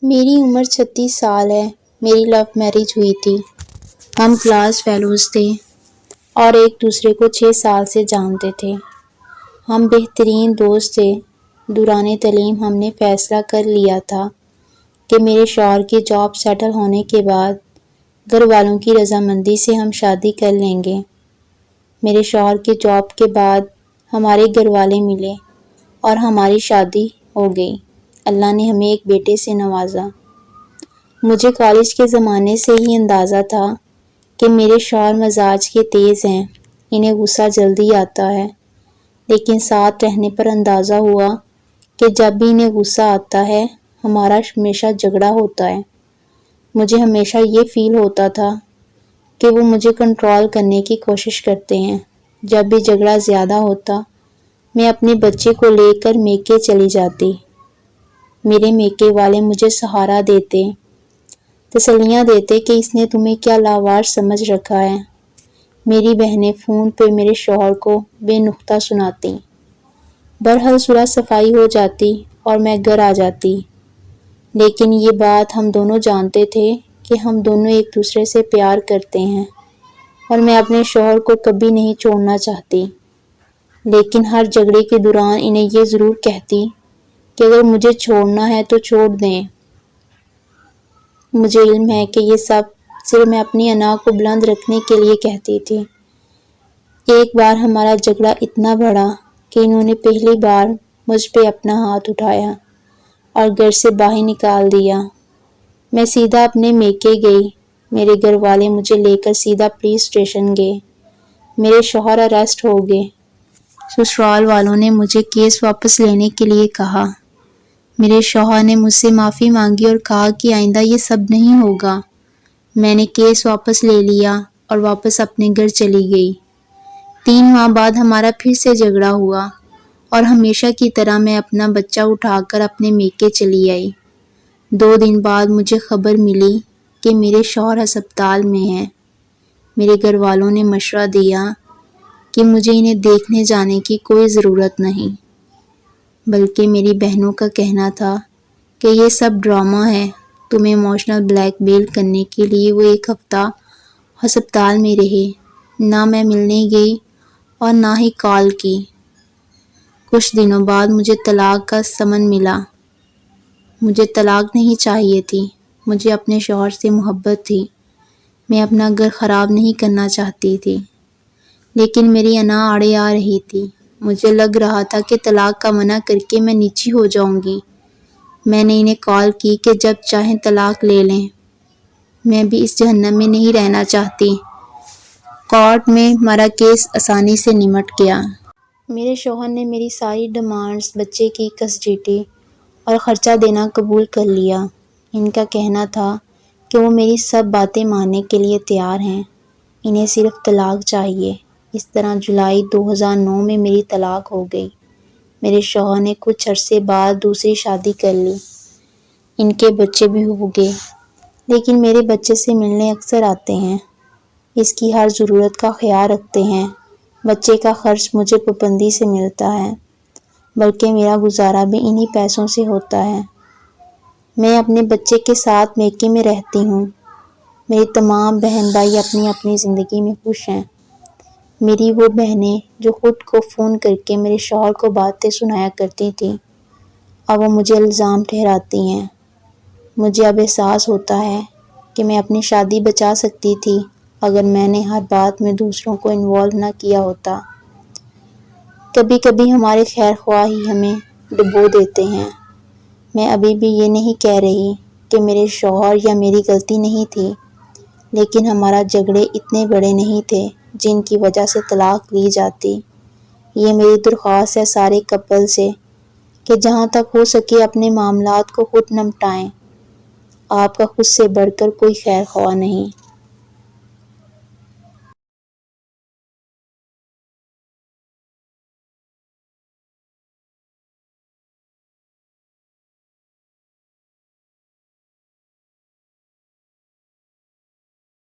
میری عمر 36 سال ہے۔ میری لو میرج ہوئی تھی۔ ہم کلاس فیلوز تھے اور ایک دوسرے کو 6 سال سے جانتے تھے۔ ہم بہترین دوست تھے۔ دوران تعلیم ہم نے فیصلہ کر لیا تھا کہ میرے شوہر کی جاب سیٹل ہونے کے بعد گھر والوں کی رضامندی سے ہم شادی کر لیں گے۔ میرے شوہر کی جاب کے بعد ہمارے گھر والے ملے اور ہماری شادی ہو گئی۔ اللہ نے ہمیں ایک بیٹے سے نوازا۔ مجھے کالج کے زمانے سے ہی اندازہ تھا کہ میرے شوہر مزاج کے تیز ہیں، انہیں غصہ جلدی آتا ہے، لیکن ساتھ رہنے پر اندازہ ہوا کہ جب بھی انہیں غصہ آتا ہے ہمارا ہمیشہ جھگڑا ہوتا ہے۔ مجھے ہمیشہ یہ فیل ہوتا تھا کہ وہ مجھے کنٹرول کرنے کی کوشش کرتے ہیں۔ جب بھی جھگڑا زیادہ ہوتا میں اپنے بچے کو لے کر میکے چلی جاتی۔ میرے میکے والے مجھے سہارا دیتے، تسلیاں دیتے کہ اس نے تمہیں کیا لاوار سمجھ رکھا ہے۔ میری بہنیں فون پہ میرے شوہر کو بے نقطہ سناتی۔ بہرحال صلح صفائی ہو جاتی اور میں گھر آ جاتی، لیکن یہ بات ہم دونوں جانتے تھے کہ ہم دونوں ایک دوسرے سے پیار کرتے ہیں اور میں اپنے شوہر کو کبھی نہیں چھوڑنا چاہتی، لیکن ہر جھگڑے کے دوران انہیں یہ ضرور کہتی کہ اگر مجھے چھوڑنا ہے تو چھوڑ دیں۔ مجھے علم ہے کہ یہ سب صرف میں اپنی انا کو بلند رکھنے کے لیے کہتی تھی۔ ایک بار ہمارا جھگڑا اتنا بڑھا کہ انہوں نے پہلی بار مجھ پہ اپنا ہاتھ اٹھایا اور گھر سے باہر نکال دیا۔ میں سیدھا اپنے میکے گئی۔ میرے گھر والے مجھے لے کر سیدھا پولیس اسٹیشن گئے۔ میرے شوہر اریسٹ ہو گئے۔ سسرال والوں نے مجھے کیس واپس لینے کے لیے کہا۔ میرے شوہر نے مجھ سے معافی مانگی اور کہا کہ آئندہ یہ سب نہیں ہوگا۔ میں نے کیس واپس لے لیا اور واپس اپنے گھر چلی گئی۔ 3 ماہ بعد ہمارا پھر سے جھگڑا ہوا اور ہمیشہ کی طرح میں اپنا بچہ اٹھا کر اپنے میکے چلی آئی۔ 2 دن بعد مجھے خبر ملی کہ میرے شوہر ہسپتال میں ہیں۔ میرے گھر والوں نے مشورہ دیا کہ مجھے انہیں دیکھنے جانے کی کوئی ضرورت نہیں، بلکہ میری بہنوں کا کہنا تھا کہ یہ سب ڈرامہ ہے۔ تمہیں ایموشنل بلیک میل کرنے کے لیے وہ 1 ہفتہ ہسپتال میں رہے۔ نہ میں ملنے گئی اور نہ ہی کال کی۔ کچھ دنوں بعد مجھے طلاق کا سمن ملا۔ مجھے طلاق نہیں چاہیے تھی۔ مجھے اپنے شوہر سے محبت تھی۔ میں اپنا گھر خراب نہیں کرنا چاہتی تھی، لیکن میری انا آڑے آ رہی تھی۔ مجھے لگ رہا تھا کہ طلاق کا منع کر کے میں نیچی ہو جاؤں گی۔ میں نے انہیں کال کی کہ جب چاہیں طلاق لے لیں، میں بھی اس جہنم میں نہیں رہنا چاہتی۔ کورٹ میں ہمارا کیس آسانی سے نمٹ گیا۔ میرے شوہر نے میری ساری ڈیمانڈز، بچے کی کسٹڈی اور خرچہ دینا قبول کر لیا۔ ان کا کہنا تھا کہ وہ میری سب باتیں ماننے کے لیے تیار ہیں، انہیں صرف طلاق چاہیے۔ اس طرح جولائی 2009 میں میری طلاق ہو گئی۔ میرے شوہر نے کچھ عرصے بعد دوسری شادی کر لی۔ ان کے بچے بھی ہو گئے، لیکن میرے بچے سے ملنے اکثر آتے ہیں، اس کی ہر ضرورت کا خیال رکھتے ہیں۔ بچے کا خرچ مجھے پابندی سے ملتا ہے، بلکہ میرا گزارا بھی انہی پیسوں سے ہوتا ہے۔ میں اپنے بچے کے ساتھ میکے میں رہتی ہوں۔ میری تمام بہن بھائی اپنی اپنی زندگی میں خوش ہیں۔ میری وہ بہنیں جو خود کو فون کر کے میرے شوہر کو باتیں سنایا کرتی تھیں، اب وہ مجھے الزام ٹھہراتی ہیں۔ مجھے اب احساس ہوتا ہے کہ میں اپنی شادی بچا سکتی تھی اگر میں نے ہر بات میں دوسروں کو انوالو نہ کیا ہوتا۔ کبھی کبھی ہمارے خیر خواہ ہی ہمیں ڈبو دیتے ہیں۔ میں ابھی بھی یہ نہیں کہہ رہی کہ میرے شوہر یا میری غلطی نہیں تھی، لیکن ہمارا جھگڑے اتنے بڑے نہیں تھے جن کی وجہ سے طلاق لی جاتی۔ یہ میری درخواست ہے سارے کپل سے کہ جہاں تک ہو سکے اپنے معاملات کو خود نمٹائیں۔ آپ کا خود سے بڑھ کر کوئی خیر خواہ نہیں۔